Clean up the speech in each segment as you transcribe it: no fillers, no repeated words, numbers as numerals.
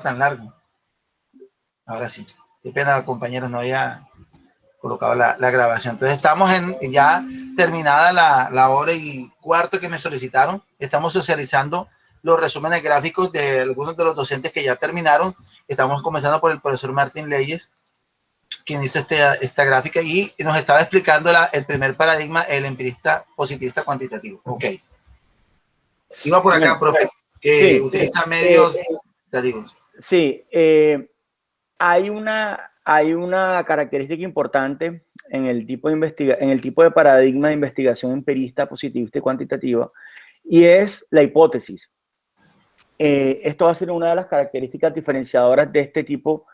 tan largo. Ahora sí. Qué pena, compañeros, no había colocado la grabación. Entonces estamos ya terminada la hora y cuarto que me solicitaron. Estamos socializando los resúmenes gráficos de algunos de los docentes que ya terminaron. Estamos comenzando por el profesor Martín Leyes, quien hizo esta gráfica y nos estaba explicando el primer paradigma, el empirista positivista cuantitativo. Ok. Iba por acá, profe, que sí, utiliza medios cuantitativos. Sí, hay una característica importante en el tipo de paradigma de investigación empirista, positivista y cuantitativa, y es la hipótesis. Esto va a ser una de las características diferenciadoras de este tipo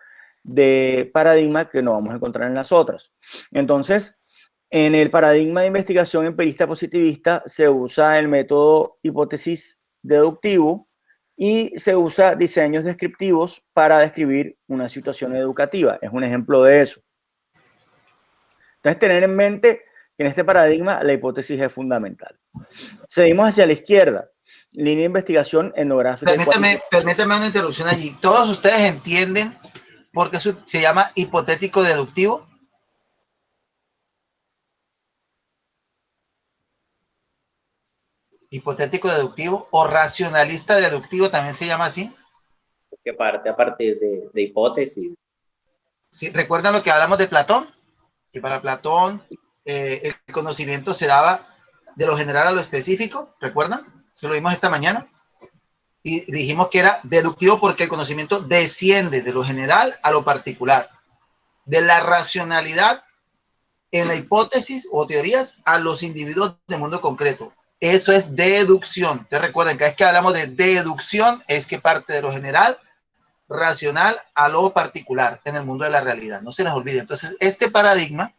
de paradigma que no vamos a encontrar en las otras. Entonces, en el paradigma de investigación empirista positivista se usa el método hipótesis deductivo y se usa diseños descriptivos para describir una situación educativa. Es un ejemplo de eso. Entonces, tener en mente que en este paradigma la hipótesis es fundamental. Seguimos hacia la izquierda. Línea de investigación etnográfica. Permítame una interrupción allí. ¿Todos ustedes entienden por qué se llama hipotético deductivo? Hipotético deductivo o racionalista deductivo también se llama así. Que parte a partir de hipótesis. Sí, ¿recuerdan lo que hablamos de Platón? Que para Platón el conocimiento se daba de lo general a lo específico, ¿recuerdan? Eso lo vimos esta mañana. Y dijimos que era deductivo porque el conocimiento desciende de lo general a lo particular. De la racionalidad en la hipótesis o teorías a los individuos del mundo concreto. Eso es deducción. Te recuerden que cada vez que hablamos de deducción es que parte de lo general racional a lo particular en el mundo de la realidad. No se les olvide. Entonces, este paradigma,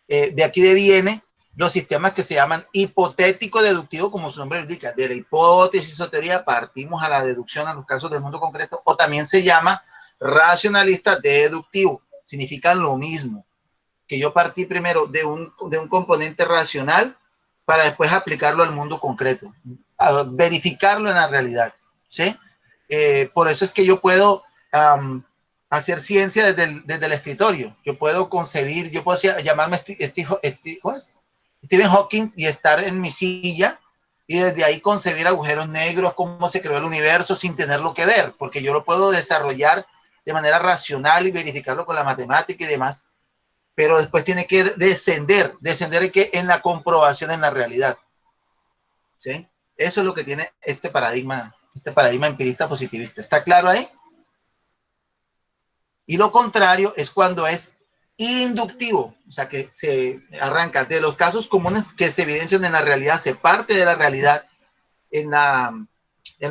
de aquí deviene los sistemas que se llaman hipotético deductivo, como su nombre indica. De la hipótesis o teoría partimos a la deducción a los casos del mundo concreto, o también se llama racionalista deductivo. Significan lo mismo. Que yo partí primero de un componente racional para después aplicarlo al mundo concreto, a verificarlo en la realidad, ¿sí? Por eso es que yo puedo hacer ciencia desde el escritorio. Yo puedo concebir, yo puedo llamarme Stephen Hawking y estar en mi silla y desde ahí concebir agujeros negros, cómo se creó el universo sin tenerlo que ver, porque yo lo puedo desarrollar de manera racional y verificarlo con la matemática y demás. Pero después tiene que descender en la comprobación en la realidad. ¿Sí? Eso es lo que tiene este paradigma empirista positivista. ¿Está claro ahí? Y lo contrario es cuando es inductivo, o sea, que se arranca de los casos comunes que se evidencian en la realidad, se parte de la realidad en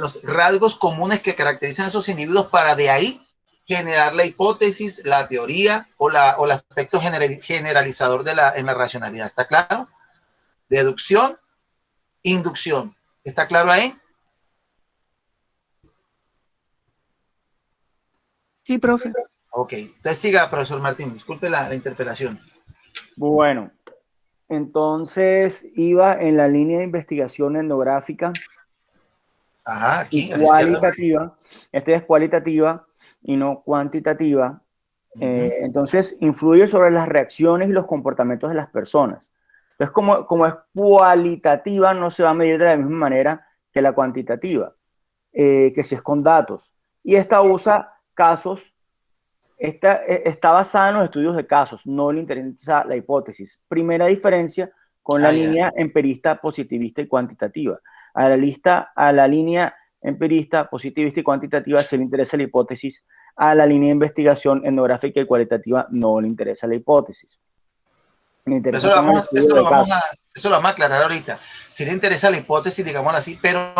los rasgos comunes que caracterizan a esos individuos para de ahí generar la hipótesis, la teoría o el aspecto generalizador en la racionalidad. ¿Está claro? Deducción, inducción. ¿Está claro ahí? Sí, profe. Ok. Entonces siga, profesor Martín. Disculpe la interpelación. Bueno, entonces iba en la línea de investigación etnográfica. Ajá, aquí, cualitativa. Esta es cualitativa y no cuantitativa. Entonces, influye sobre las reacciones y los comportamientos de las personas. Entonces, como es cualitativa, no se va a medir de la misma manera que la cuantitativa, que si es con datos. Y esta usa casos, está basada en los estudios de casos, no le interesa la hipótesis. Primera diferencia con la línea empirista, positivista y cuantitativa. A la línea empirista, positivista y cuantitativa se le interesa la hipótesis. A la línea de investigación etnográfica y cualitativa no le interesa la hipótesis. Eso lo vamos a aclarar ahorita. Si le interesa la hipótesis, digámoslo así, pero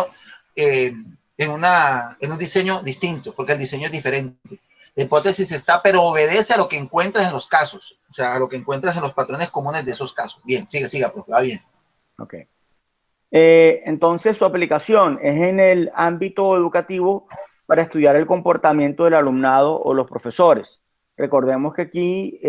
en un diseño distinto, porque el diseño es diferente. La hipótesis está, pero obedece a lo que encuentras en los casos, o sea, a lo que encuentras en los patrones comunes de esos casos. Bien, siga, profe, va bien. Ok. Entonces, su aplicación es en el ámbito educativo para estudiar el comportamiento del alumnado o los profesores. Recordemos que aquí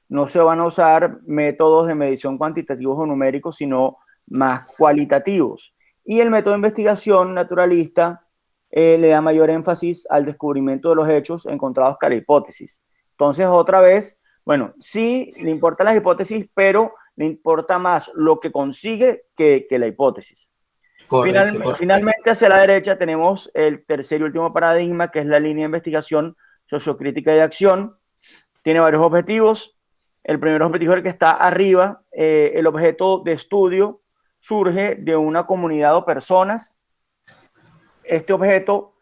no se van a usar métodos de medición cuantitativos o numéricos, sino más cualitativos. Y el método de investigación naturalista le da mayor énfasis al descubrimiento de los hechos encontrados que a la hipótesis. Entonces, otra vez, bueno, sí le importan las hipótesis, pero le importa más lo que consigue que la hipótesis. Correcto, correcto. Finalmente, hacia la derecha tenemos el tercer y último paradigma, que es la línea de investigación sociocrítica y de acción. Tiene varios objetivos. El primer objetivo es el que está arriba. El objeto de estudio surge de una comunidad o personas. Este objeto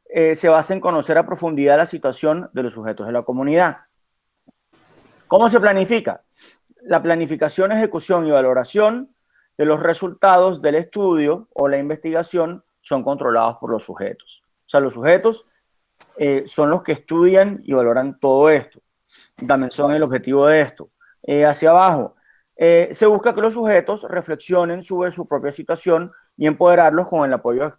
se basa en conocer a profundidad la situación de los sujetos de la comunidad. ¿Cómo se planifica? La planificación, ejecución y valoración de los resultados del estudio o la investigación son controlados por los sujetos. O sea, los sujetos son los que estudian y valoran todo esto. También son el objetivo de esto. Hacia abajo, se busca que los sujetos reflexionen sobre su propia situación y empoderarlos con el apoyo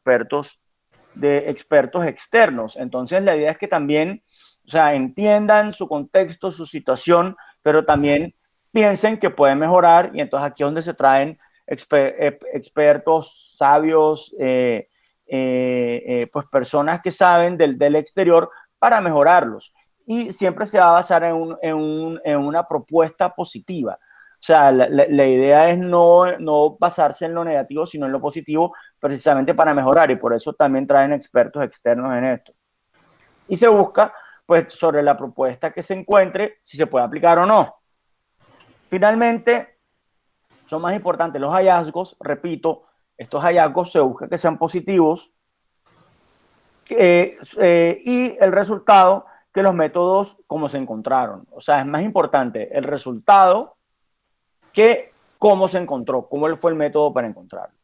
de expertos externos. Entonces, la idea es que también, o sea, entiendan su contexto, su situación, pero también piensen que pueden mejorar, y entonces aquí es donde se traen expertos, sabios, pues personas que saben del exterior para mejorarlos. Y siempre se va a basar en una propuesta positiva. O sea, la idea es no basarse en lo negativo, sino en lo positivo, precisamente para mejorar, y por eso también traen expertos externos en esto. Y se busca, pues, sobre la propuesta que se encuentre, si se puede aplicar o no. Finalmente, son más importantes los hallazgos. Repito, estos hallazgos se busca que sean positivos, y el resultado, que los métodos como se encontraron. O sea, es más importante el resultado que cómo se encontró, cómo fue el método para encontrarlo.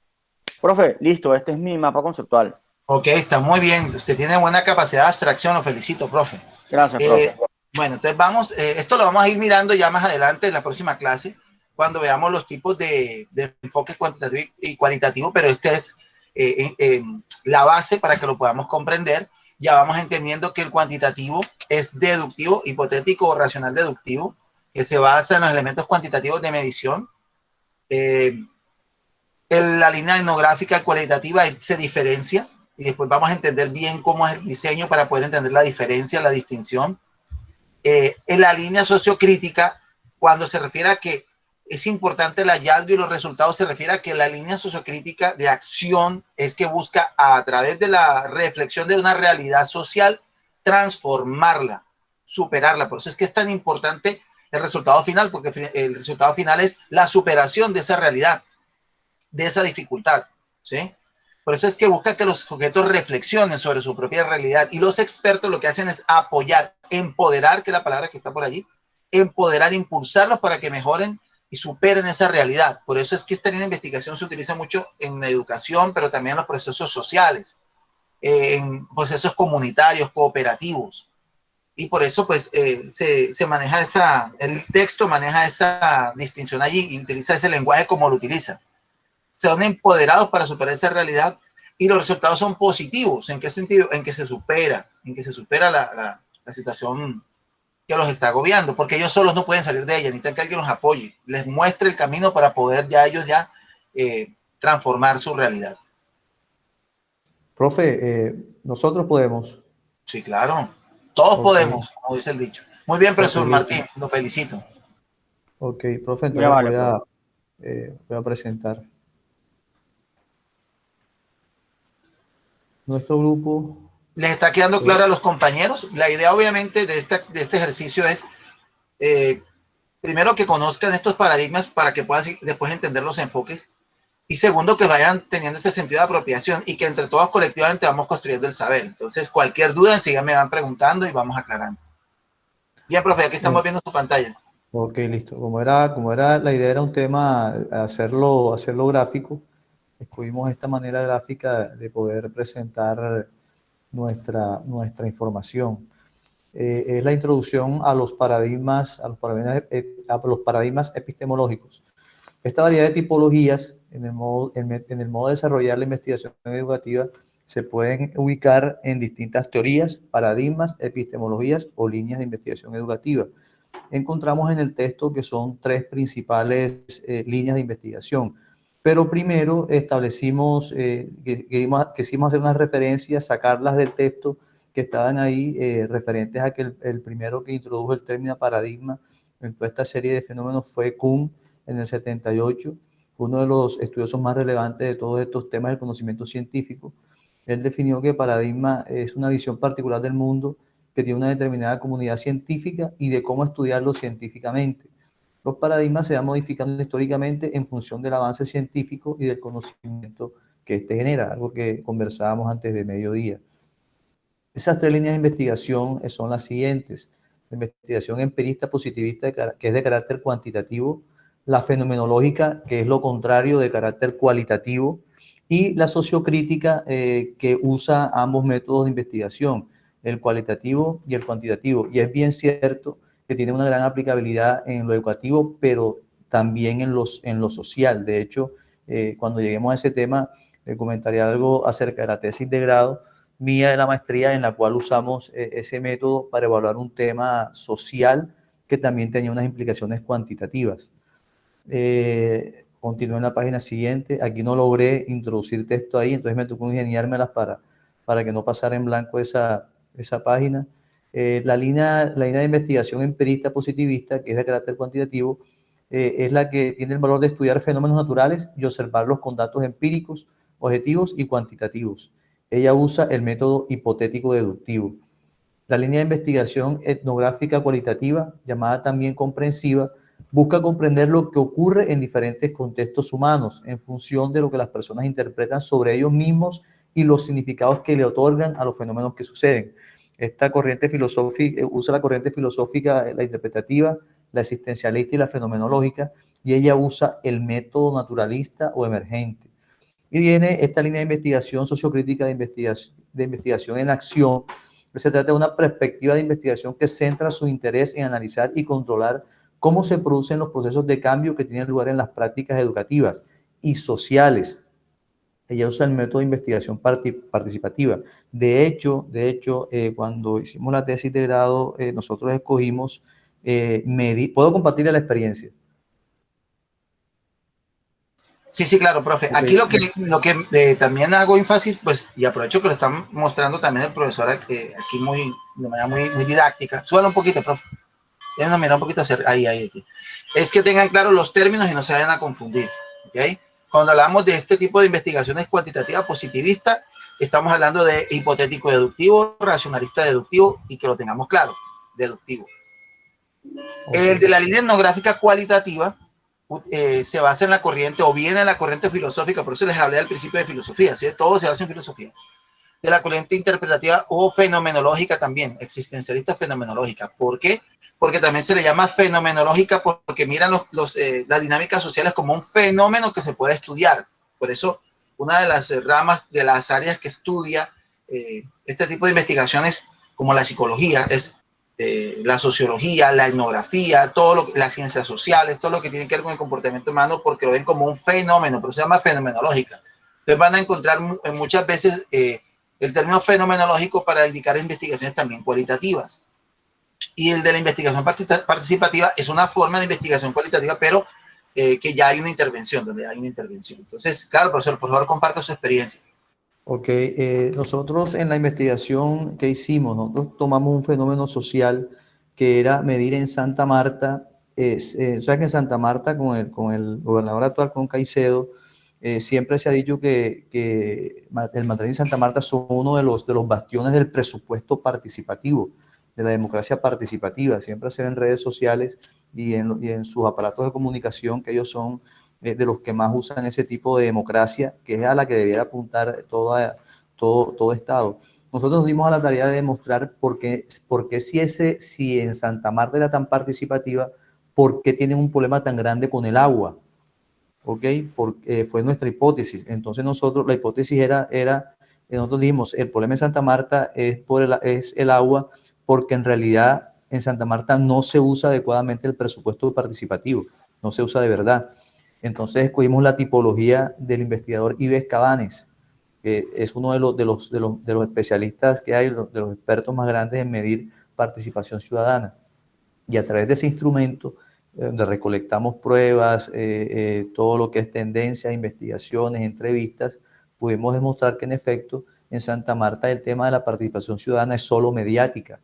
Profe, listo, este es mi mapa conceptual. Ok, está muy bien. Usted tiene buena capacidad de abstracción, lo felicito, profe. Gracias, profe. Bueno, entonces vamos, esto lo vamos a ir mirando ya más adelante en la próxima clase, cuando veamos los tipos de enfoque cuantitativo y cualitativo, pero este es la base para que lo podamos comprender. Ya vamos entendiendo que el cuantitativo es deductivo, hipotético o racional deductivo, que se basa en los elementos cuantitativos de medición. La línea etnográfica cualitativa se diferencia, y después vamos a entender bien cómo es el diseño para poder entender la diferencia, la distinción. En la línea sociocrítica, cuando se refiere a que es importante el hallazgo y los resultados, se refiere a que la línea sociocrítica de acción es que busca, a través de la reflexión de una realidad social, transformarla, superarla. Por eso es que es tan importante el resultado final, porque el resultado final es la superación de esa realidad, de esa dificultad, ¿sí? Por eso es que busca que los sujetos reflexionen sobre su propia realidad, y los expertos lo que hacen es apoyar, empoderar, que es la palabra que está por allí, empoderar, impulsarlos para que mejoren y superen esa realidad. Por eso es que esta línea de investigación se utiliza mucho en la educación, pero también en los procesos sociales, en procesos comunitarios, cooperativos. Y por eso pues se maneja el texto maneja esa distinción allí y utiliza ese lenguaje como lo utiliza. Son empoderados para superar esa realidad, y los resultados son positivos. ¿En qué sentido? En que se supera la situación que los está agobiando, porque ellos solos no pueden salir de ella, necesitan que alguien los apoye, les muestre el camino para poder ellos transformar su realidad. Profe, nosotros podemos. Sí, claro, todos podemos, como dice el dicho. Muy bien, profesor Martín, lo felicito. Ok, profe, entonces Ya vale, voy a presentar nuestro grupo. ¿Les está quedando claro a los compañeros? La idea, obviamente, de este ejercicio es, primero, que conozcan estos paradigmas para que puedan después entender los enfoques. Y segundo, que vayan teniendo ese sentido de apropiación, y que entre todos colectivamente vamos construyendo el saber. Entonces, cualquier duda, enseguida me van preguntando y vamos aclarando. Bien, profe, aquí estamos viendo su pantalla. Ok, listo. Como era, la idea era un tema, hacerlo gráfico, escogimos esta manera gráfica de poder presentar nuestra información. Es la introducción a los paradigmas epistemológicos. Esta variedad de tipologías en el modo de desarrollar la investigación educativa se pueden ubicar en distintas teorías, paradigmas, epistemologías o líneas de investigación educativa. Encontramos en el texto que son tres principales líneas de investigación. Pero primero establecimos, quisimos hacer unas referencias, sacarlas del texto que estaban ahí, referentes a que el primero que introdujo el término paradigma en toda esta serie de fenómenos fue Kuhn en el 78, uno de los estudiosos más relevantes de todos estos temas del conocimiento científico. Él definió que paradigma es una visión particular del mundo que tiene una determinada comunidad científica y de cómo estudiarlo científicamente. Los paradigmas se van modificando históricamente en función del avance científico y del conocimiento que éste genera, algo que conversábamos antes de mediodía. Esas tres líneas de investigación son las siguientes: la investigación empirista positivista, que es de carácter cuantitativo, la fenomenológica, que es lo contrario, de carácter cualitativo, y la sociocrítica, que usa ambos métodos de investigación, el cualitativo y el cuantitativo. Y es bien cierto que tiene una gran aplicabilidad en lo educativo, pero también en lo social. De hecho, cuando lleguemos a ese tema, le comentaré algo acerca de la tesis de grado mía de la maestría, en la cual usamos ese método para evaluar un tema social que también tenía unas implicaciones cuantitativas. Continúo en la página siguiente. Aquí no logré introducir texto ahí, entonces me tocó ingeniármelas para que no pasara en blanco esa página. La línea de investigación empirista positivista, que es de carácter cuantitativo, es la que tiene el valor de estudiar fenómenos naturales y observarlos con datos empíricos, objetivos y cuantitativos. Ella usa el método hipotético deductivo. La línea de investigación etnográfica cualitativa, llamada también comprensiva, busca comprender lo que ocurre en diferentes contextos humanos en función de lo que las personas interpretan sobre ellos mismos y los significados que le otorgan a los fenómenos que suceden. Esta corriente filosófica usa la corriente filosófica, la interpretativa, la existencialista y la fenomenológica, y ella usa el método naturalista o emergente. Y viene esta línea de investigación sociocrítica de investigación en acción, que se trata de una perspectiva de investigación que centra su interés en analizar y controlar cómo se producen los procesos de cambio que tienen lugar en las prácticas educativas y sociales. Ella usa el método de investigación participativa. De hecho, cuando hicimos la tesis de grado, nosotros escogimos ¿Puedo compartir la experiencia? Sí, sí, claro, profe. Okay. Aquí lo que también hago énfasis, pues, y aprovecho que lo están mostrando también el profesor aquí de manera muy didáctica. Súbalo un poquito, profe. Déjenme mirar un poquito hacia ahí. Es que tengan claro los términos y no se vayan a confundir. ¿Okay? Cuando hablamos de este tipo de investigaciones cuantitativas positivistas, estamos hablando de hipotético deductivo, racionalista deductivo, y que lo tengamos claro, deductivo. Okay. El de la línea etnográfica cualitativa se basa en la corriente, o viene en la corriente filosófica, por eso les hablé al principio de filosofía, ¿sí? Todo se basa en filosofía. De la corriente interpretativa o fenomenológica también, existencialista fenomenológica. ¿Por qué? Porque también se le llama fenomenológica porque miran las dinámicas sociales como un fenómeno que se puede estudiar. Por eso, una de las ramas de las áreas que estudia este tipo de investigaciones, como la psicología, es la sociología, la etnografía, las ciencias sociales, todo lo que tiene que ver con el comportamiento humano, porque lo ven como un fenómeno, pero se llama fenomenológica. Entonces van a encontrar muchas veces el término fenomenológico para indicar investigaciones también cualitativas. Y el de la investigación participativa es una forma de investigación cualitativa, pero que ya hay una intervención, donde hay una intervención. Entonces, claro, profesor, por favor, comparta su experiencia. Ok, nosotros en la investigación que hicimos, nosotros tomamos un fenómeno social que era medir en Santa Marta, o sea que en Santa Marta con el gobernador actual, con Caicedo, siempre se ha dicho que el Madrid y Santa Marta son uno de los bastiones del presupuesto participativo, de la democracia participativa. Siempre se ven en redes sociales y en sus aparatos de comunicación que ellos son de los que más usan ese tipo de democracia, que es a la que debiera apuntar todo Estado. Nosotros nos dimos a la tarea de demostrar por qué si en Santa Marta era tan participativa, por qué tienen un problema tan grande con el agua. ¿Ok? Fue nuestra hipótesis. Entonces la hipótesis era nosotros dijimos, el problema en Santa Marta es el agua, porque en realidad en Santa Marta no se usa adecuadamente el presupuesto participativo, no se usa de verdad. Entonces escogimos la tipología del investigador Ives Cabanes, que es uno de los especialistas que hay, de los expertos más grandes en medir participación ciudadana. Y a través de ese instrumento donde recolectamos pruebas, todo lo que es tendencias, investigaciones, entrevistas, pudimos demostrar que en efecto en Santa Marta el tema de la participación ciudadana es solo mediática,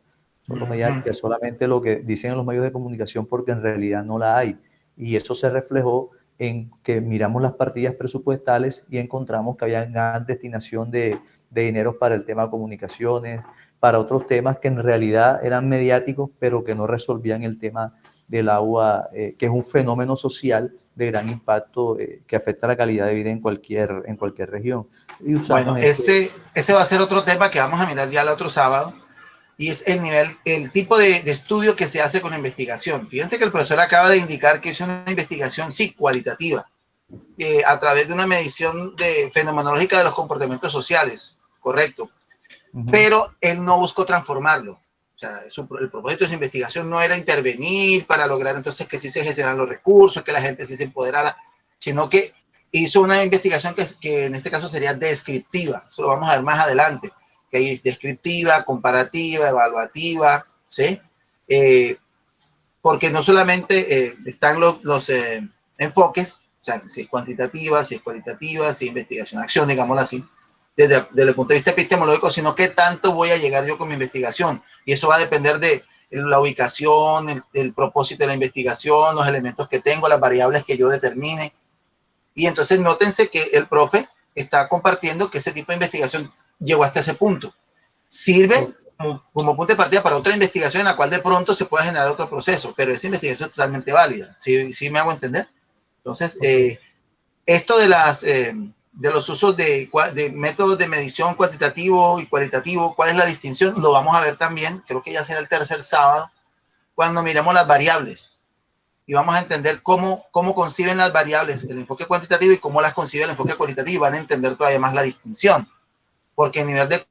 solamente lo que dicen en los medios de comunicación, porque en realidad no la hay. Y eso se reflejó en que miramos las partidas presupuestales y encontramos que había gran destinación de dinero para el tema de comunicaciones, para otros temas que en realidad eran mediáticos, pero que no resolvían el tema del agua, que es un fenómeno social de gran impacto que afecta la calidad de vida en cualquier región. Y usamos bueno, ese va a ser otro tema que vamos a mirar ya el otro sábado, y es el tipo de estudio que se hace con la investigación. Fíjense que el profesor acaba de indicar que es una investigación, sí, cualitativa, a través de una medición fenomenológica de los comportamientos sociales, correcto. Pero él no buscó transformarlo. O sea, el propósito de su investigación no era intervenir para lograr entonces que sí se gestionaran los recursos, que la gente sí se empoderara, sino que hizo una investigación que en este caso sería descriptiva. Eso lo vamos a ver más adelante, que hay descriptiva, comparativa, evaluativa, ¿sí? Porque no solamente están los enfoques, o sea, si es cuantitativa, si es cualitativa, si es investigación-acción, digámoslo así, desde el punto de vista epistemológico, sino qué tanto voy a llegar yo con mi investigación. Y eso va a depender de la ubicación, el propósito de la investigación, los elementos que tengo, las variables que yo determine. Y entonces nótense que el profe está compartiendo que ese tipo de investigación llegó hasta ese punto. Sirve como punto de partida para otra investigación en la cual de pronto se pueda generar otro proceso, pero esa investigación es totalmente válida. ¿Sí me hago entender? Entonces, esto de los usos de métodos de medición cuantitativo y cualitativo, ¿cuál es la distinción? Lo vamos a ver también, creo que ya será el tercer sábado, cuando miremos las variables. Y vamos a entender cómo conciben las variables el enfoque cuantitativo y cómo las concibe el enfoque cualitativo, y van a entender todavía más la distinción. Porque a nivel de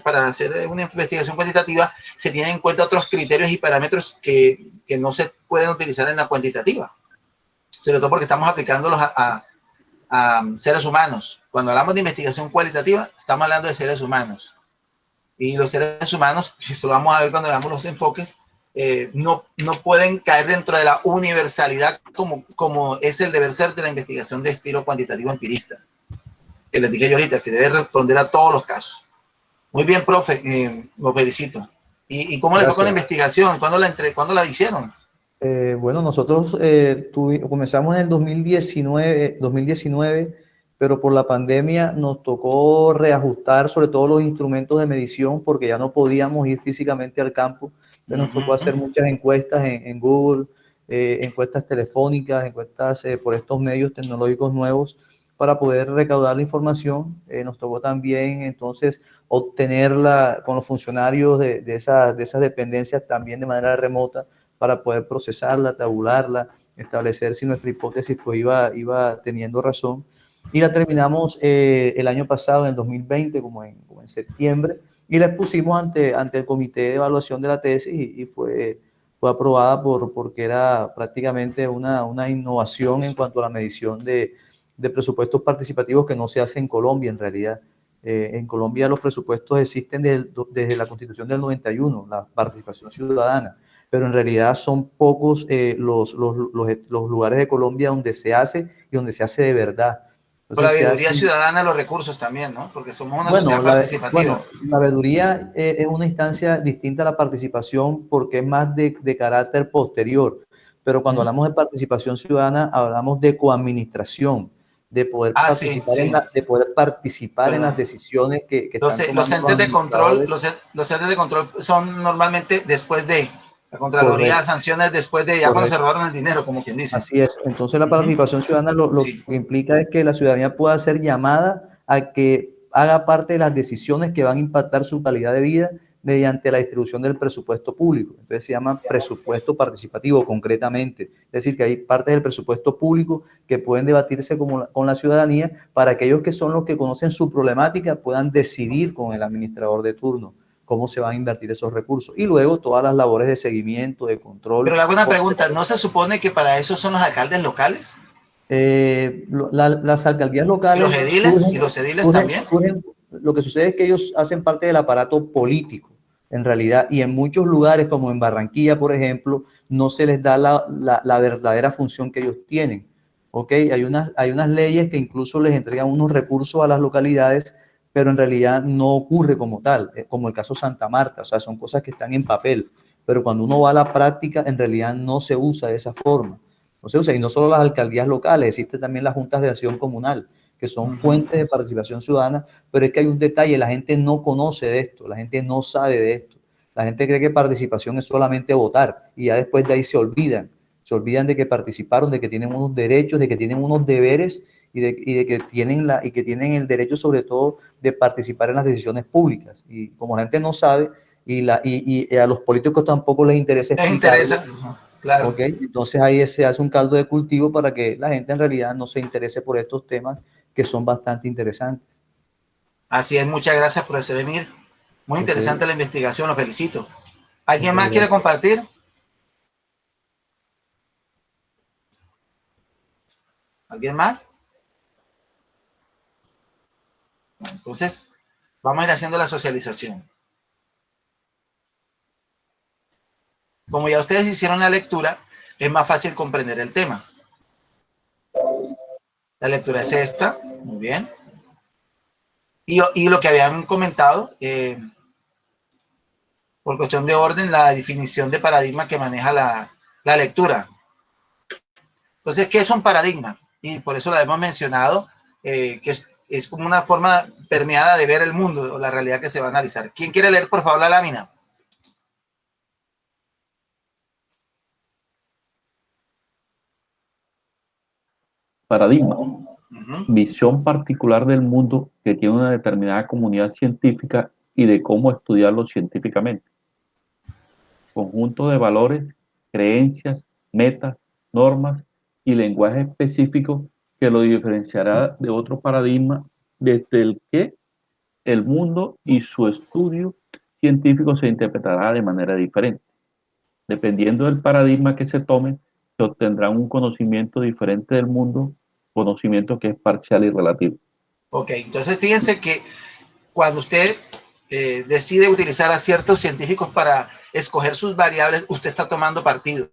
para hacer una investigación cuantitativa, se tienen en cuenta otros criterios y parámetros que no se pueden utilizar en la cuantitativa. Sobre todo porque estamos aplicándolos a seres humanos. Cuando hablamos de investigación cualitativa, estamos hablando de seres humanos. Y los seres humanos, eso lo vamos a ver cuando veamos los enfoques, no pueden caer dentro de la universalidad como es el deber ser de la investigación de estilo cuantitativo empirista, que les dije yo ahorita, que debe responder a todos los casos. Muy bien, profe, lo felicito. ¿Y cómo les fue con la investigación? ¿Cuándo la hicieron? Bueno, nosotros comenzamos en el 2019, pero por la pandemia nos tocó reajustar sobre todo los instrumentos de medición porque ya no podíamos ir físicamente al campo. Entonces nos tocó hacer muchas encuestas en Google, encuestas telefónicas, encuestas por estos medios tecnológicos nuevos para poder recaudar la información. Nos tocó también entonces obtenerla con los funcionarios de esas dependencias también de manera remota, para poder procesarla, tabularla, establecer si nuestra hipótesis pues iba teniendo razón. Y la terminamos el año pasado, en el 2020, como en septiembre, y la expusimos ante el comité de evaluación de la tesis y fue aprobada porque era prácticamente una innovación en cuanto a la medición de presupuestos participativos que no se hace en Colombia en realidad. En Colombia los presupuestos existen desde la Constitución del 91, la participación ciudadana, pero en realidad son pocos los lugares de Colombia donde se hace y donde se hace de verdad. Entonces, la veeduría ciudadana de los recursos también, ¿no? Porque somos una sociedad participativa. Bueno, la veeduría es una instancia distinta a la participación porque es más de carácter posterior, pero cuando hablamos de participación ciudadana hablamos de coadministración, de poder participar en las decisiones que están tomando los entes de control. Los entes de control son normalmente después de la Contraloría, sanciones después de ya cuando se robaron el dinero, como quien dice. Así es. Entonces la participación ciudadana lo que implica es que la ciudadanía pueda ser llamada a que haga parte de las decisiones que van a impactar su calidad de vida mediante la distribución del presupuesto público. Entonces se llama presupuesto participativo concretamente. Es decir, que hay partes del presupuesto público que pueden debatirse con la ciudadanía para aquellos que son los que conocen su problemática puedan decidir con el administrador de turno cómo se van a invertir esos recursos. Y luego todas las labores de seguimiento, de control. Pero le hago una pregunta, ¿no se supone que para eso son los alcaldes locales? Las alcaldías locales... ¿Y los ediles? ¿Y los ediles también? Lo que sucede es que ellos hacen parte del aparato político. en realidad, y en muchos lugares, como en Barranquilla, por ejemplo, no se les da la verdadera función que ellos tienen. ¿Ok? Hay unas leyes que incluso les entregan unos recursos a las localidades, pero en realidad no ocurre como tal, como el caso Santa Marta, o sea, son cosas que están en papel, pero cuando uno va a la práctica, en realidad no se usa de esa forma. No se usa, y no solo las alcaldías locales, existen también las juntas de acción comunal, que son fuentes de participación ciudadana, pero es que hay un detalle, la gente no conoce de esto, la gente no sabe de esto. La gente cree que participación es solamente votar y ya después de ahí se olvidan de que participaron, de que tienen unos derechos, de que tienen unos deberes y de que tienen el derecho sobre todo de participar en las decisiones públicas. Y como la gente no sabe y a los políticos tampoco les interesa Les explicarlo, interesa, claro. ¿okay? Entonces ahí se hace un caldo de cultivo para que la gente en realidad no se interese por estos temas que son bastante interesantes. Así es, muchas gracias, profesor Emir. Muy interesante la investigación, lo felicito. ¿Alguien más quiere compartir? ¿Alguien más? Bueno, entonces, vamos a ir haciendo la socialización. Como ya ustedes hicieron la lectura, es más fácil comprender el tema. La lectura es esta, muy bien. Y lo que habían comentado, por cuestión de orden, la definición de paradigma que maneja la lectura. Entonces, ¿qué es un paradigma? Y por eso lo hemos mencionado, que es como una forma permeada de ver el mundo o la realidad que se va a analizar. ¿Quién quiere leer, por favor, la lámina? Paradigma. Visión particular del mundo que tiene una determinada comunidad científica y de cómo estudiarlo científicamente. Conjunto de valores, creencias, metas, normas y lenguaje específico que lo diferenciará de otro paradigma desde el que el mundo y su estudio científico se interpretará de manera diferente. Dependiendo del paradigma que se tome, se obtendrá un conocimiento diferente del mundo, conocimiento que es parcial y relativo. Ok, entonces fíjense que cuando usted decide utilizar a ciertos científicos para escoger sus variables, usted está tomando partido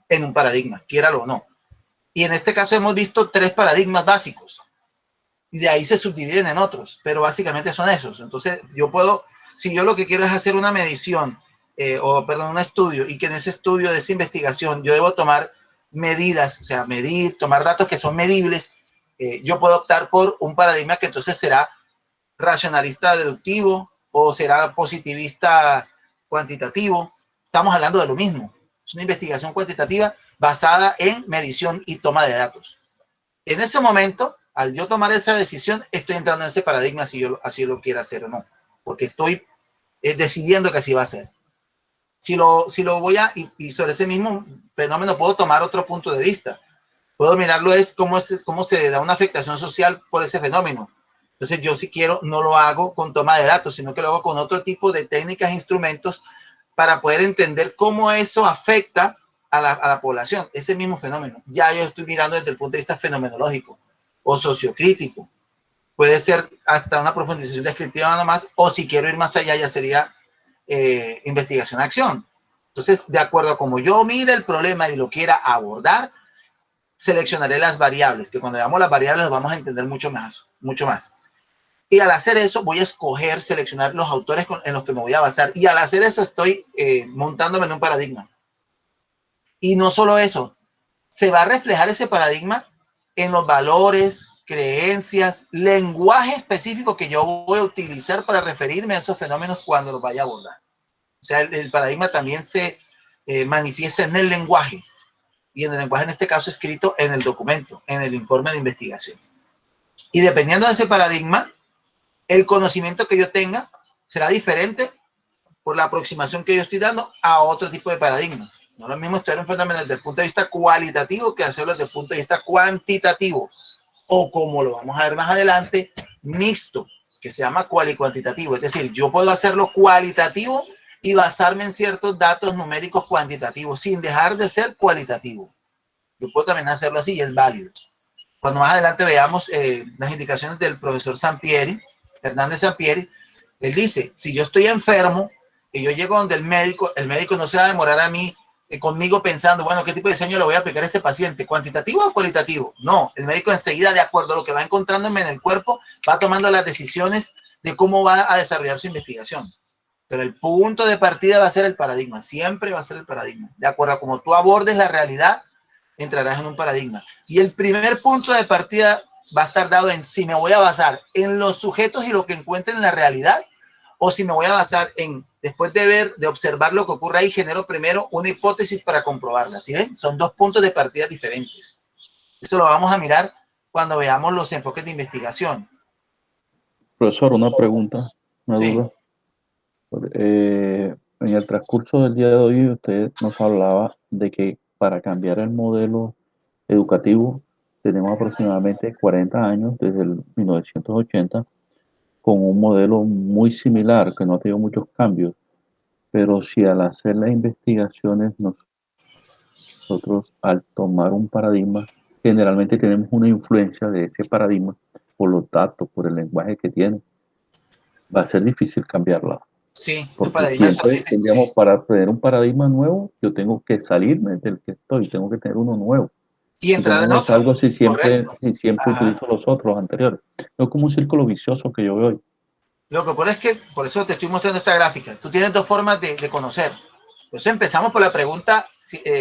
en un paradigma, quiéralo o no. Y en este caso hemos visto 3 paradigmas básicos. Y de ahí se subdividen en otros, pero básicamente son esos. Entonces yo puedo, si yo lo que quiero es hacer una medición, un estudio, y que en ese estudio, de esa investigación, yo debo tomar medidas, o sea, medir, tomar datos que son medibles, yo puedo optar por un paradigma que entonces será racionalista deductivo o será positivista cuantitativo. Estamos hablando de lo mismo. Es una investigación cuantitativa basada en medición y toma de datos. En ese momento, al yo tomar esa decisión, estoy entrando en ese paradigma si yo así lo quiero hacer o no, porque estoy decidiendo que así va a ser. Si lo voy a, y sobre ese mismo fenómeno puedo tomar otro punto de vista. Puedo mirarlo cómo se da una afectación social por ese fenómeno. Entonces yo si quiero no lo hago con toma de datos, sino que lo hago con otro tipo de técnicas e instrumentos para poder entender cómo eso afecta a la población, ese mismo fenómeno. Ya yo estoy mirando desde el punto de vista fenomenológico o sociocrítico. Puede ser hasta una profundización descriptiva nomás, o si quiero ir más allá ya sería investigación-acción. Entonces, de acuerdo a cómo yo mire el problema y lo quiera abordar, seleccionaré las variables, que cuando veamos las variables las vamos a entender mucho más. Y al hacer eso voy a escoger, seleccionar los autores en los que me voy a basar. Y al hacer eso estoy montándome en un paradigma. Y no solo eso, se va a reflejar ese paradigma en los valores, creencias, lenguaje específico que yo voy a utilizar para referirme a esos fenómenos cuando los vaya a abordar. O sea, el paradigma también se manifiesta en el lenguaje. Y en el lenguaje, en este caso, escrito en el documento, en el informe de investigación. Y dependiendo de ese paradigma, el conocimiento que yo tenga será diferente por la aproximación que yo estoy dando a otro tipo de paradigmas. No es lo mismo estudiar un fenómeno desde el punto de vista cualitativo que hacerlo desde el punto de vista cuantitativo. O como lo vamos a ver más adelante, mixto, que se llama cualitativo. Es decir, yo puedo hacerlo cualitativo y basarme en ciertos datos numéricos cuantitativos sin dejar de ser cualitativo. Yo puedo también hacerlo así y es válido. Cuando más adelante veamos las indicaciones del profesor Sampieri, Hernández Sampieri, él dice, si yo estoy enfermo, y yo llego donde el médico no se va a demorar a mí conmigo pensando, bueno, ¿qué tipo de diseño le voy a aplicar a este paciente? ¿Cuantitativo o cualitativo? No, el médico enseguida, de acuerdo a lo que va encontrándome en el cuerpo, va tomando las decisiones de cómo va a desarrollar su investigación. Pero el punto de partida va a ser el paradigma, siempre va a ser el paradigma. De acuerdo a cómo tú abordes la realidad, entrarás en un paradigma. Y el primer punto de partida va a estar dado en si me voy a basar en los sujetos y lo que encuentren en la realidad, o si me voy a basar en, después de observar lo que ocurre ahí, genero primero una hipótesis para comprobarla. ¿Sí ven? Son dos puntos de partida diferentes. Eso lo vamos a mirar cuando veamos los enfoques de investigación. Profesor, una pregunta, una Sí. duda. En el transcurso del día de hoy usted nos hablaba de que para cambiar el modelo educativo tenemos aproximadamente 40 años desde el 1980 con un modelo muy similar que no ha tenido muchos cambios, pero si al hacer las investigaciones nosotros al tomar un paradigma generalmente tenemos una influencia de ese paradigma por los datos, por el lenguaje que tiene, va a ser difícil cambiarla. Sí, los Porque paradigmas son siempre, difíciles. digamos, Sí. para tener un paradigma nuevo, yo tengo que salirme del que estoy, tengo que tener uno nuevo. Y ¿Y entrar cómo en me otro. salgo Correcto. si siempre Ajá. utilizo los otros anteriores? No es como un círculo vicioso que yo veo hoy. Lo que ocurre es que, por eso te estoy mostrando esta gráfica, tú tienes dos formas de conocer. Entonces empezamos por la pregunta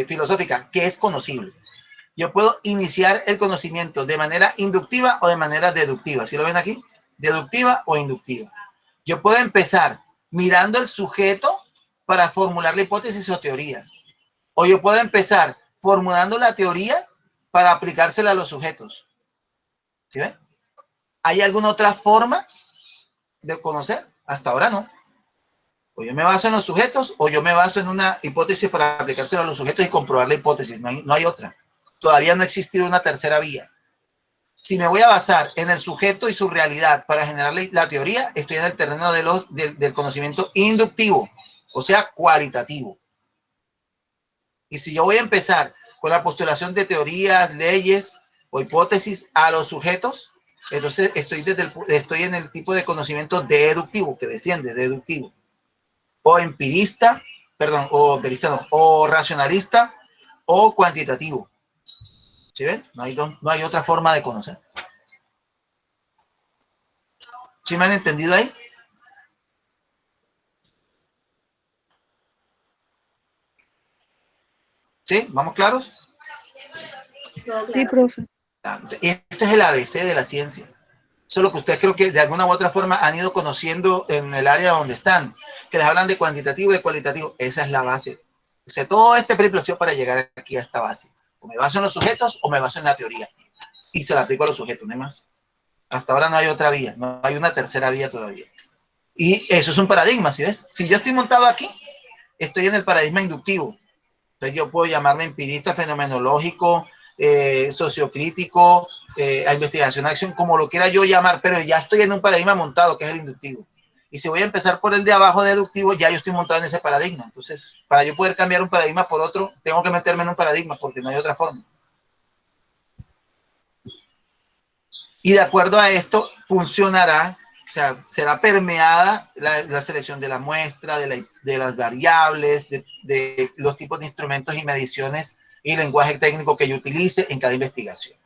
filosófica, ¿qué es conocible? Yo puedo iniciar el conocimiento de manera inductiva o de manera deductiva. ¿Sí lo ven aquí? Deductiva o inductiva. Yo puedo empezar mirando el sujeto para formular la hipótesis o teoría. O yo puedo empezar formulando la teoría para aplicársela a los sujetos. ¿Sí ven? ¿Hay alguna otra forma de conocer? Hasta ahora no. O yo me baso en los sujetos o yo me baso en una hipótesis para aplicárselo a los sujetos y comprobar la hipótesis. No hay otra. Todavía no ha existido una tercera vía. Si me voy a basar en el sujeto y su realidad para generar la teoría, estoy en el terreno del conocimiento inductivo, o sea, cualitativo. Y si yo voy a empezar con la postulación de teorías, leyes o hipótesis a los sujetos, entonces estoy en el tipo de conocimiento deductivo, que desciende, deductivo. O empirista, perdón, o empirista no, o racionalista o cuantitativo. ¿Sí ven? No hay otra forma de conocer. ¿Sí me han entendido ahí? ¿Sí? ¿Vamos claros? Sí, profe. Este es el ABC de la ciencia. Eso es lo que ustedes creo que de alguna u otra forma han ido conociendo en el área donde están, que les hablan de cuantitativo y de cualitativo. Esa es la base. O sea, todo este periplo para llegar aquí a esta base. O me baso en los sujetos o me baso en la teoría. Y se la aplico a los sujetos, no hay más. Hasta ahora no hay otra vía, no hay una tercera vía todavía. Y eso es un paradigma, ¿sí ves? Si yo estoy montado aquí, estoy en el paradigma inductivo. Entonces yo puedo llamarme empirista, fenomenológico, sociocrítico, a investigación, acción, como lo quiera yo llamar, pero ya estoy en un paradigma montado, que es el inductivo. Y si voy a empezar por el de abajo deductivo, ya yo estoy montado en ese paradigma. Entonces, para yo poder cambiar un paradigma por otro, tengo que meterme en un paradigma, porque no hay otra forma. Y de acuerdo a esto, funcionará, o sea, será permeada la selección de la muestra, de las variables, de los tipos de instrumentos y mediciones y lenguaje técnico que yo utilice en cada investigación.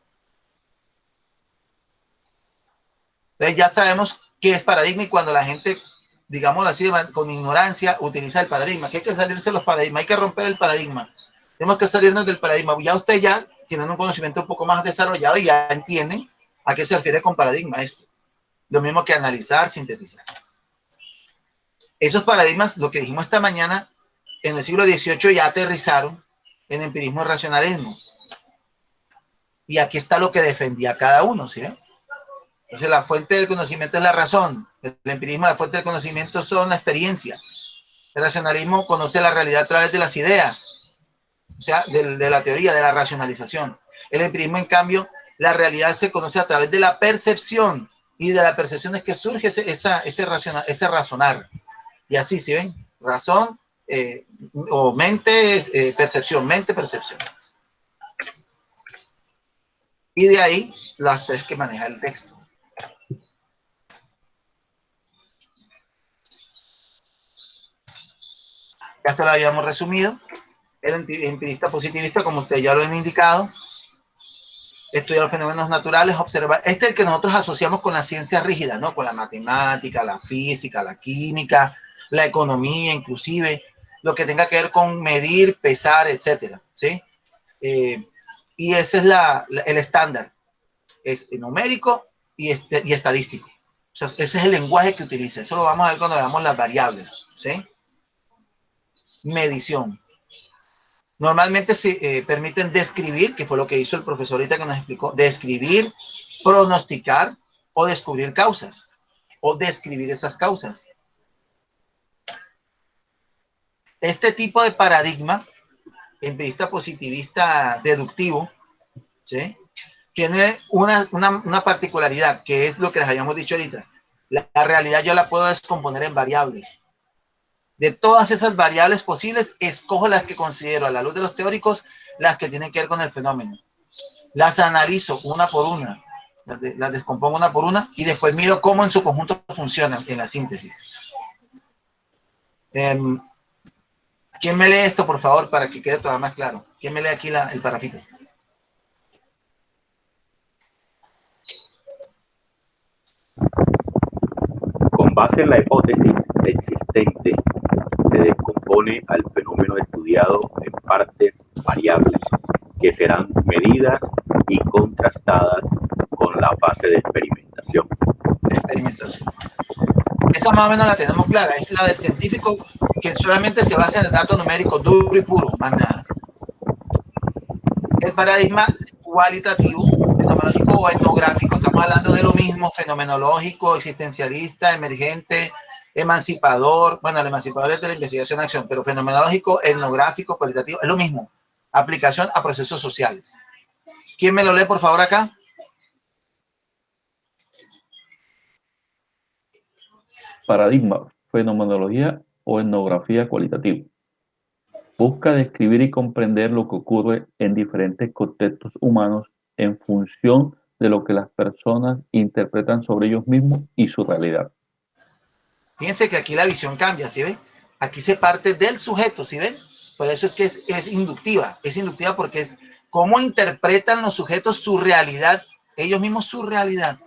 Entonces ya sabemos qué es paradigma y cuando la gente, digámoslo así, con ignorancia, utiliza el paradigma, que hay que salirse de los paradigmas, hay que romper el paradigma. Tenemos que salirnos del paradigma. Ya ustedes ya tienen un conocimiento un poco más desarrollado y ya entienden a qué se refiere con paradigma esto. Lo mismo que analizar, sintetizar. Esos paradigmas, lo que dijimos esta mañana, en el siglo XVIII ya aterrizaron en empirismo y racionalismo. Y aquí está lo que defendía cada uno, ¿sí ven? Entonces la fuente del conocimiento es la razón. El empirismo, la fuente del conocimiento son la experiencia. El racionalismo conoce la realidad a través de las ideas, o sea, de la teoría, de la racionalización. El empirismo, en cambio, la realidad se conoce a través de la percepción, y de la percepción es que surge ese razonar. Y así, ¿sí ven? Razón o mente, percepción, mente, percepción. Y de ahí las tres que maneja el texto. Ya hasta lo habíamos resumido. El empirista positivista, como ustedes ya lo han indicado, estudia los fenómenos naturales, observa. Este es el que nosotros asociamos con las ciencias rígidas, ¿no? Con la matemática, la física, la química, la economía, inclusive, lo que tenga que ver con medir, pesar, etcétera, ¿sí? Y ese es el estándar. Es numérico y estadístico. O sea, ese es el lenguaje que utiliza. Eso lo vamos a ver cuando veamos las variables, ¿sí? Medición. Normalmente se permiten describir, que fue lo que hizo el profesor ahorita que nos explicó, describir, pronosticar o descubrir causas, o describir esas causas. Este tipo de paradigma, empirista positivista deductivo, ¿sí? Tiene una particularidad, que es lo que les habíamos dicho ahorita. La realidad yo la puedo descomponer en variables. De todas esas variables posibles, escojo las que considero a la luz de los teóricos, las que tienen que ver con el fenómeno. Las analizo una por una, las descompongo una por una y después miro cómo en su conjunto funcionan en la síntesis. ¿Quién me lee esto, por favor, para que quede todavía más claro? ¿Quién me lee aquí el parrafito? Con base en la hipótesis existente, se descompone al fenómeno estudiado en partes variables que serán medidas y contrastadas con la fase de experimentación. Esa más o menos la tenemos clara, es la del científico que solamente se basa en el dato numérico duro y puro, más nada. El paradigma cualitativo, fenomenológico o etnográfico, estamos hablando de lo mismo, fenomenológico, existencialista, emergente, emancipador, bueno, el emancipador es de la investigación de acción, pero fenomenológico, etnográfico, cualitativo, es lo mismo, aplicación a procesos sociales. ¿Quién me lo lee, por favor, acá? Paradigma, fenomenología o etnografía cualitativa. Busca describir y comprender lo que ocurre en diferentes contextos humanos en función de lo que las personas interpretan sobre ellos mismos y su realidad. Fíjense que aquí la visión cambia, ¿sí ven? Aquí se parte del sujeto, ¿sí ven? Por eso es que es inductiva porque es cómo interpretan los sujetos su realidad, ellos mismos su realidad,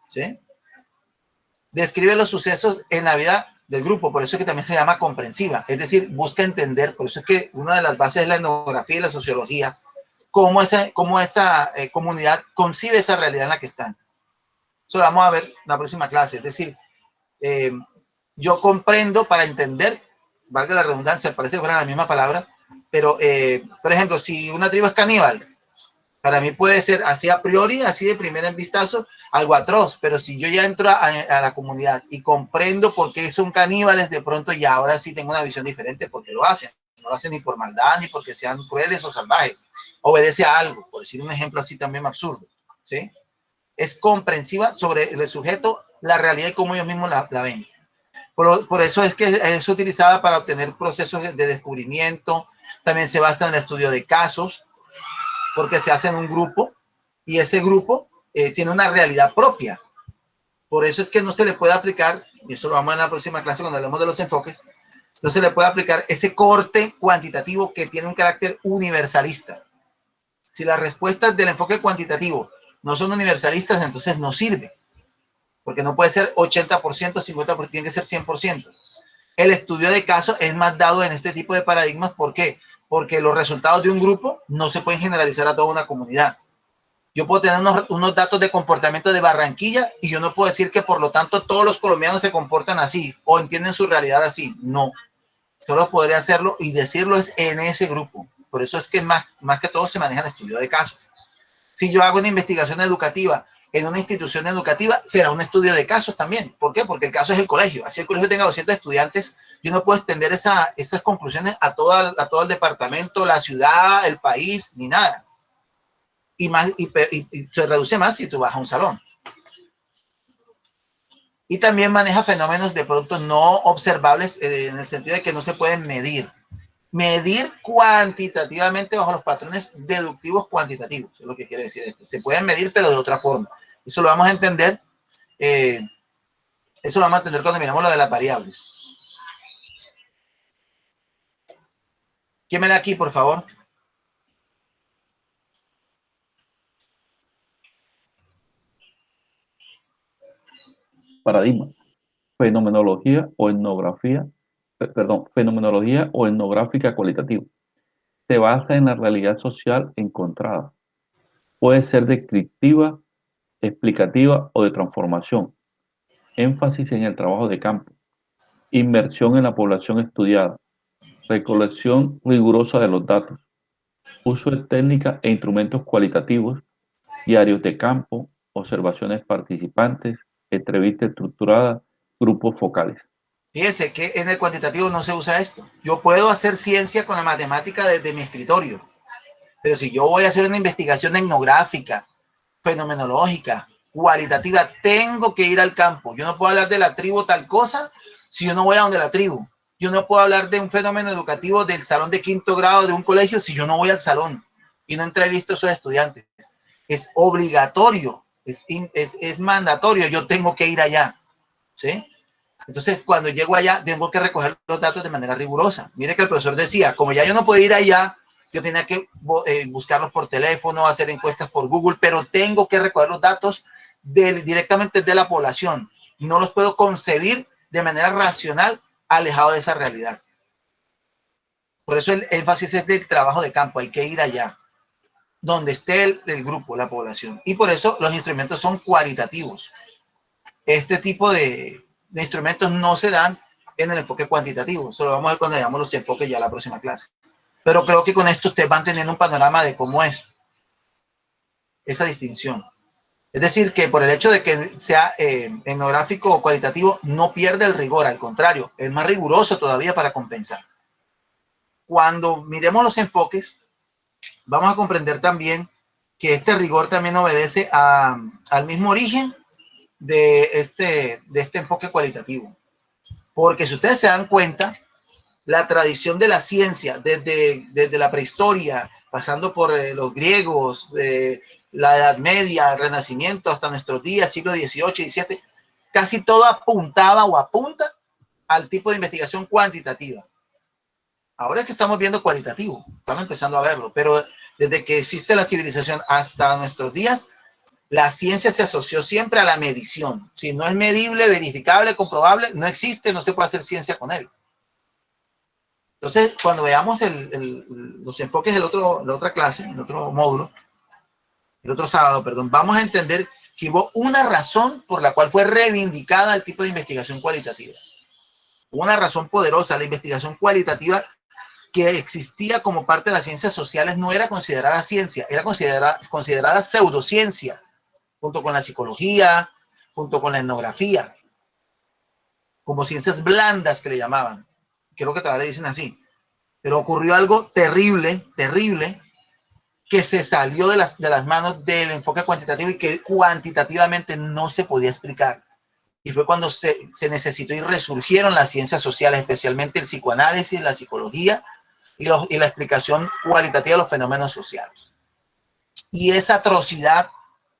¿sí? Describe los sucesos en la vida del grupo, por eso es que también se llama comprensiva, es decir, busca entender, por eso es que una de las bases es la etnografía y la sociología, cómo esa comunidad concibe esa realidad en la que están. Eso lo vamos a ver en la próxima clase, es decir, yo comprendo para entender, valga la redundancia, parece que fuera la misma palabra, pero, por ejemplo, si una tribu es caníbal, para mí puede ser así a priori, así de primera vistazo, algo atroz, pero si yo ya entro a la comunidad y comprendo por qué son caníbales, de pronto ya ahora sí tengo una visión diferente porque lo hacen. No lo hacen ni por maldad, ni porque sean crueles o salvajes. Obedece a algo, por decir un ejemplo así también absurdo, ¿sí? Es comprensiva sobre el sujeto, la realidad y cómo ellos mismos la ven. Por eso es que es utilizada para obtener procesos de descubrimiento. También se basa en el estudio de casos, porque se hace en un grupo y ese grupo tiene una realidad propia. Por eso es que no se le puede aplicar, y eso lo vamos a ver en la próxima clase cuando hablemos de los enfoques, no se le puede aplicar ese corte cuantitativo que tiene un carácter universalista. Si las respuestas del enfoque cuantitativo no son universalistas, entonces no sirve. Porque no puede ser 80%, 50%, tiene que ser 100%. El estudio de casos es más dado en este tipo de paradigmas. ¿Por qué? Porque los resultados de un grupo no se pueden generalizar a toda una comunidad. Yo puedo tener unos datos de comportamiento de Barranquilla y yo no puedo decir que por lo tanto todos los colombianos se comportan así o entienden su realidad así. No. Solo podría hacerlo y decirlo es en ese grupo. Por eso es que más que todo se maneja el estudio de casos. Si yo hago una investigación educativa en una institución educativa, será un estudio de casos también. ¿Por qué? Porque el caso es el colegio. Así el colegio tenga 200 estudiantes, yo no puedo extender esas conclusiones a todo el departamento, la ciudad, el país, ni nada. Y se reduce más si tú vas a un salón. Y también maneja fenómenos de pronto no observables en el sentido de que no se pueden medir. Medir cuantitativamente bajo los patrones deductivos cuantitativos. Es lo que quiere decir esto. Se pueden medir, pero de otra forma. Eso lo vamos a entender. Eso lo vamos a entender cuando miramos lo de las variables. ¿Quién me da aquí, por favor? Paradigma. Fenomenología o etnografía, fenomenología o etnográfica cualitativa. Se basa en la realidad social encontrada. Puede ser descriptiva, explicativa o de transformación. Énfasis en el trabajo de campo. Inmersión en la población estudiada. Recolección rigurosa de los datos. Uso de técnicas e instrumentos cualitativos. Diarios de campo. Observaciones participantes. Entrevistas estructuradas. Grupos focales. Fíjense que en el cuantitativo no se usa esto. Yo puedo hacer ciencia con la matemática desde mi escritorio, pero si yo voy a hacer una investigación etnográfica, fenomenológica, cualitativa, tengo que ir al campo. Yo no puedo hablar de la tribu tal cosa si yo no voy a donde la tribu. Yo no puedo hablar de un fenómeno educativo del salón de 5º grado de un colegio si yo no voy al salón y no entrevisto a esos estudiantes. Es obligatorio, es mandatorio, yo tengo que ir allá, ¿sí? Entonces, cuando llego allá, tengo que recoger los datos de manera rigurosa. Mire que el profesor decía, como ya yo no puedo ir allá, yo tenía que buscarlos por teléfono, hacer encuestas por Google, pero tengo que recoger los datos directamente de la población. No los puedo concebir de manera racional alejado de esa realidad. Por eso el énfasis es del trabajo de campo. Hay que ir allá, donde esté el grupo, la población. Y por eso los instrumentos son cualitativos. Este tipo de instrumentos no se dan en el enfoque cuantitativo. Eso lo vamos a ver cuando veamos los enfoques ya la próxima clase. Pero creo que con esto ustedes van teniendo un panorama de cómo es esa distinción. Es decir, que por el hecho de que sea etnográfico o cualitativo, no pierde el rigor, al contrario, es más riguroso todavía para compensar. Cuando miremos los enfoques, vamos a comprender también que este rigor también obedece al mismo origen de este enfoque cualitativo. Porque si ustedes se dan cuenta, la tradición de la ciencia, desde la prehistoria, pasando por los griegos, la Edad Media, el Renacimiento, hasta nuestros días, siglo XVIII, XVII, casi todo apuntaba o apunta al tipo de investigación cuantitativa. Ahora es que estamos viendo cualitativo, estamos empezando a verlo, pero desde que existe la civilización hasta nuestros días, la ciencia se asoció siempre a la medición. Si no es medible, verificable, comprobable, no existe, no se puede hacer ciencia con él. Entonces, cuando veamos los enfoques de la otra clase, el otro módulo, el otro sábado, perdón, vamos a entender que hubo una razón por la cual fue reivindicada el tipo de investigación cualitativa. Una razón poderosa. La investigación cualitativa que existía como parte de las ciencias sociales no era considerada ciencia, era considerada pseudociencia, junto con la psicología, junto con la etnografía, como ciencias blandas que le llamaban. Creo que todavía le dicen así. Pero ocurrió algo terrible, terrible, que se salió de las manos del enfoque cuantitativo y que cuantitativamente no se podía explicar. Y fue cuando se necesitó y resurgieron las ciencias sociales, especialmente el psicoanálisis, la psicología y la explicación cualitativa de los fenómenos sociales. Y esa atrocidad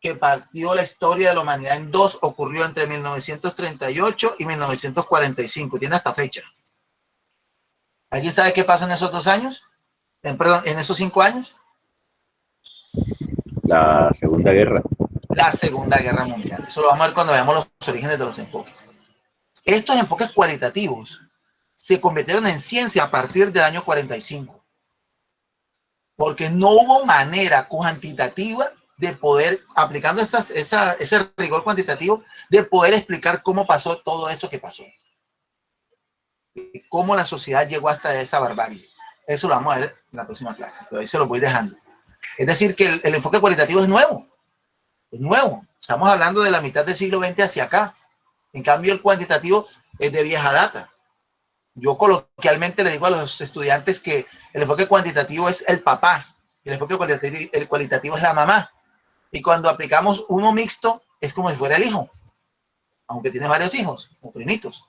que partió la historia de la humanidad en dos ocurrió entre 1938 y 1945. Tiene hasta fecha. ¿Alguien sabe qué pasó en esos 2 años? Perdón, en esos 5 años. La Segunda Guerra. La Segunda Guerra Mundial. Eso lo vamos a ver cuando veamos los orígenes de los enfoques. Estos enfoques cualitativos se convirtieron en ciencia a partir del año 45. Porque no hubo manera cuantitativa de poder, aplicando ese rigor cuantitativo, de poder explicar cómo pasó todo eso que pasó. Cómo la sociedad llegó hasta esa barbarie. Eso lo vamos a ver en la próxima clase, pero ahí se lo voy dejando. Es decir, que el enfoque cualitativo es nuevo. Es nuevo. Estamos hablando de la mitad del siglo XX hacia acá. En cambio, el cuantitativo es de vieja data. Yo coloquialmente le digo a los estudiantes que el enfoque cuantitativo es el papá. El enfoque cualitativo es la mamá. Y cuando aplicamos uno mixto, es como si fuera el hijo. Aunque tiene varios hijos, o primitos.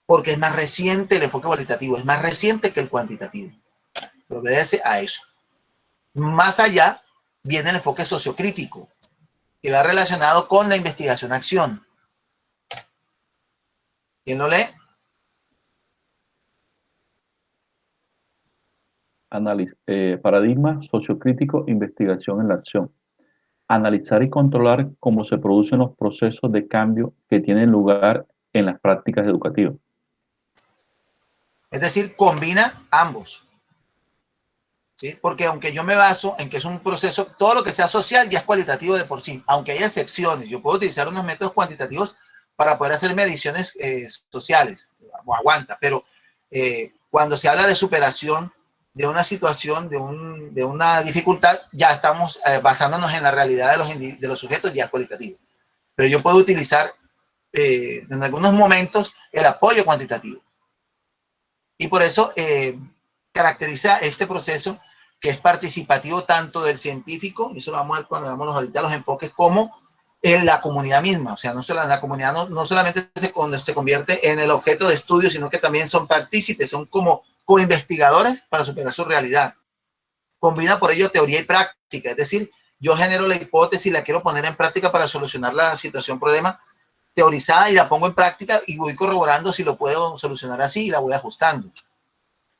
Porque es más reciente el enfoque cualitativo. Es más reciente que el cuantitativo. Pero obedece a eso. Más allá viene el enfoque sociocrítico, que va relacionado con la investigación-acción. ¿Quién lo lee? Paradigma sociocrítico, investigación en la acción. Analizar y controlar cómo se producen los procesos de cambio que tienen lugar en las prácticas educativas. Es decir, combina ambos. ¿Sí? Porque aunque yo me baso en que es un proceso, todo lo que sea social ya es cualitativo de por sí, aunque hay excepciones. Yo puedo utilizar unos métodos cuantitativos para poder hacer mediciones sociales, o aguanta, pero cuando se habla de superación de una situación, de una dificultad, ya estamos basándonos en la realidad de los sujetos ya cualitativo. Pero yo puedo utilizar en algunos momentos el apoyo cuantitativo. Y por eso caracteriza este proceso que es participativo tanto del científico, y eso lo vamos a ver cuando veamos ahorita los enfoques, como en la comunidad misma. O sea, no solo, la comunidad no solamente se convierte en el objeto de estudio, sino que también son partícipes, son como co-investigadores para superar su realidad. Combina por ello teoría y práctica, es decir, yo genero la hipótesis, la quiero poner en práctica para solucionar la situación, problema, teorizada, y la pongo en práctica y voy corroborando si lo puedo solucionar así y la voy ajustando.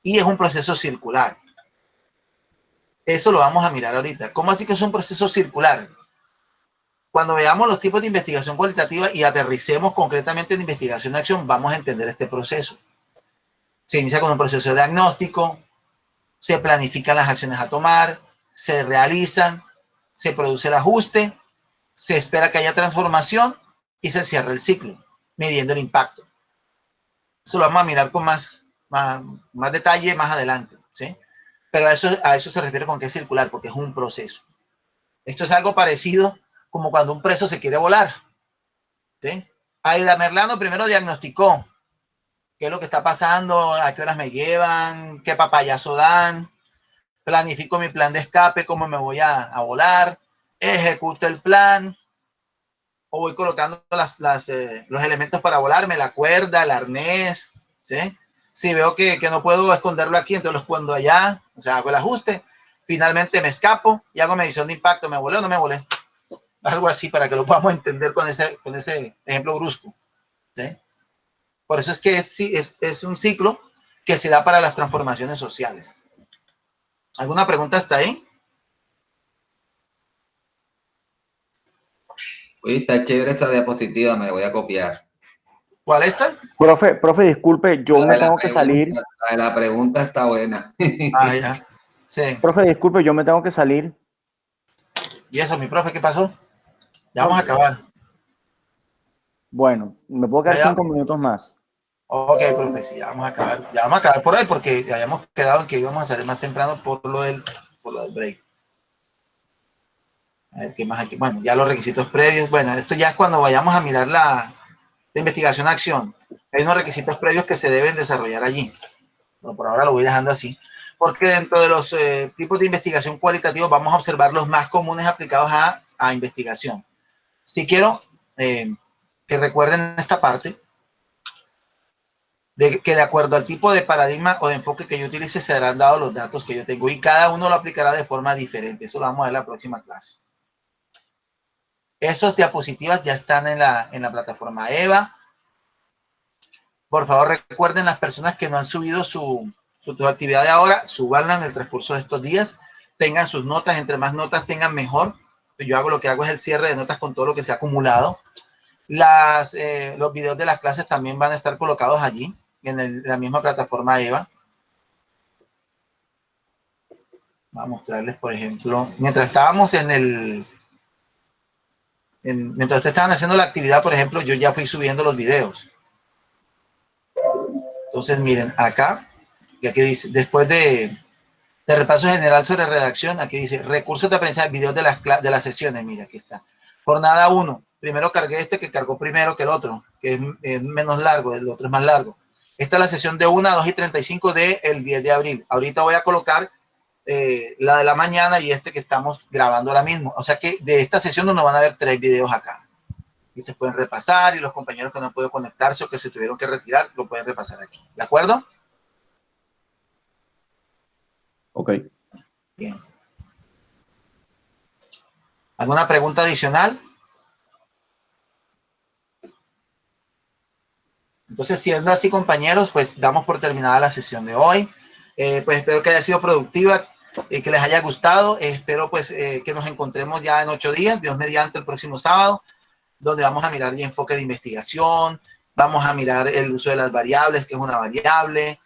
Y es un proceso circular. Eso lo vamos a mirar ahorita. ¿Cómo así que es un proceso circular? Cuando veamos los tipos de investigación cualitativa y aterricemos concretamente en investigación de acción, vamos a entender este proceso. Se inicia con un proceso de diagnóstico, se planifican las acciones a tomar, se realizan, se produce el ajuste, se espera que haya transformación y se cierra el ciclo, midiendo el impacto. Eso lo vamos a mirar con más detalle más adelante, ¿sí? Pero a eso se refiere con que es circular, porque es un proceso. Esto es algo parecido como cuando un preso se quiere volar, ¿sí? Aida Merlano primero diagnosticó qué es lo que está pasando, a qué horas me llevan, qué papayazo dan, planifico mi plan de escape, cómo me voy a volar, ejecuto el plan, o voy colocando los elementos para volarme, la cuerda, el arnés, ¿sí? Si veo que no puedo esconderlo aquí, entonces lo escondo allá, o sea, hago el ajuste, finalmente me escapo y hago medición de impacto, ¿me volé o no me volé? Algo así para que lo podamos entender con ese ejemplo brusco, ¿sí? Por eso es que es un ciclo que se da para las transformaciones sociales. ¿Alguna pregunta hasta ahí? Oye, está chévere esa diapositiva, me la voy a copiar. ¿Cuál está? Profe, disculpe, yo me tengo que salir. La pregunta está buena. Ah, ya. Sí. Profe, disculpe, yo me tengo que salir. ¿Y eso, mi profe, qué pasó? Ya vamos a acabar. Bueno, me puedo quedar 5 minutos más. Ok, profe, sí, ya vamos a acabar. Ya vamos a acabar por ahí porque habíamos quedado en que íbamos a salir más temprano por lo del break. A ver, ¿qué más aquí? Bueno, ya los requisitos previos. Bueno, esto ya es cuando vayamos a mirar la investigación a acción. Hay unos requisitos previos que se deben desarrollar allí. Pero por ahora lo voy dejando así. Porque dentro de los tipos de investigación cualitativos vamos a observar los más comunes aplicados a investigación. Si quiero que recuerden esta parte, que de acuerdo al tipo de paradigma o de enfoque que yo utilice serán dados los datos que yo tengo y cada uno lo aplicará de forma diferente. Eso lo vamos a ver en la próxima clase. Esas diapositivas ya están en la plataforma EVA. Por favor, recuerden las personas que no han subido su actividad de ahora, súbanla en el transcurso de estos días, tengan sus notas, entre más notas tengan mejor. Yo lo que hago es el cierre de notas con todo lo que se ha acumulado. Los videos de las clases también van a estar colocados allí, en la misma plataforma EVA. Voy a mostrarles, por ejemplo, mientras estábamos mientras ustedes estaban haciendo la actividad, por ejemplo, yo ya fui subiendo los videos. Entonces, miren, acá, y aquí dice, después de repaso general sobre redacción, aquí dice, recursos de aprendizaje, videos de las sesiones, mira, aquí está. Jornada 1, primero cargué este que cargó primero que el otro, que es menos largo, el otro es más largo. Esta es la sesión de 1 a 2 y 35 del 10 de abril. Ahorita voy a colocar la de la mañana y que estamos grabando ahora mismo. O sea que de esta sesión nos van a ver 3 videos acá. Y ustedes pueden repasar y los compañeros que no han podido conectarse o que se tuvieron que retirar, lo pueden repasar aquí. ¿De acuerdo? Ok. Bien. ¿Alguna pregunta adicional? Entonces, siendo así, compañeros, pues damos por terminada la sesión de hoy. Pues espero que haya sido productiva, que les haya gustado. Espero pues que nos encontremos ya en 8 días, Dios mediante, el próximo sábado, donde vamos a mirar ya enfoque de investigación, vamos a mirar el uso de las variables, que es una variable,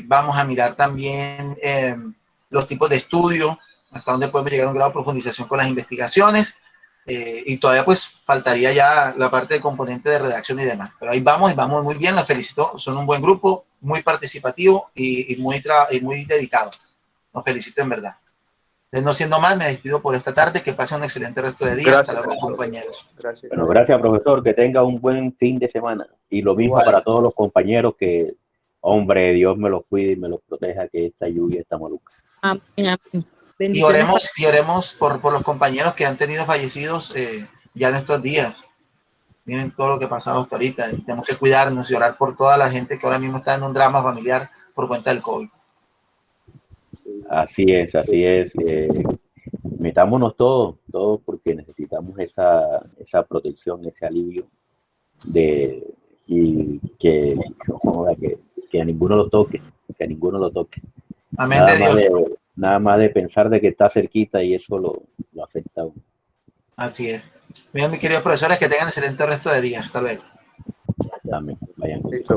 vamos a mirar también los tipos de estudio, hasta dónde podemos llegar a un grado de profundización con las investigaciones, y todavía pues faltaría ya la parte de componente de redacción y demás, pero ahí vamos y vamos muy bien. Los felicito, son un buen grupo, muy participativo y muy dedicado. Los felicito en verdad. Entonces, no siendo más, me despido por esta tarde, que pasen un excelente resto de día. Gracias, hasta luego, compañeros. Gracias. Bueno, gracias, profesor, que tenga un buen fin de semana, y lo mismo Igual. para todos los compañeros, que, hombre, Dios me los cuide y me los proteja, que esta lluvia está maluca. Amén. Y oremos por los compañeros que han tenido fallecidos ya en estos días. Miren todo lo que ha pasado hasta ahorita. Tenemos que cuidarnos y orar por toda la gente que ahora mismo está en un drama familiar por cuenta del COVID. Así es, así es. Metámonos todos, porque necesitamos esa protección, ese alivio, y que a ninguno lo toque, que a ninguno lo toque. Amén de Dios. Nada más de pensar de que está cerquita, y eso lo afecta a uno. Así es. Bien, mis queridos profesores, que tengan excelente resto de día. Hasta luego. Amén. Vayan. Listo.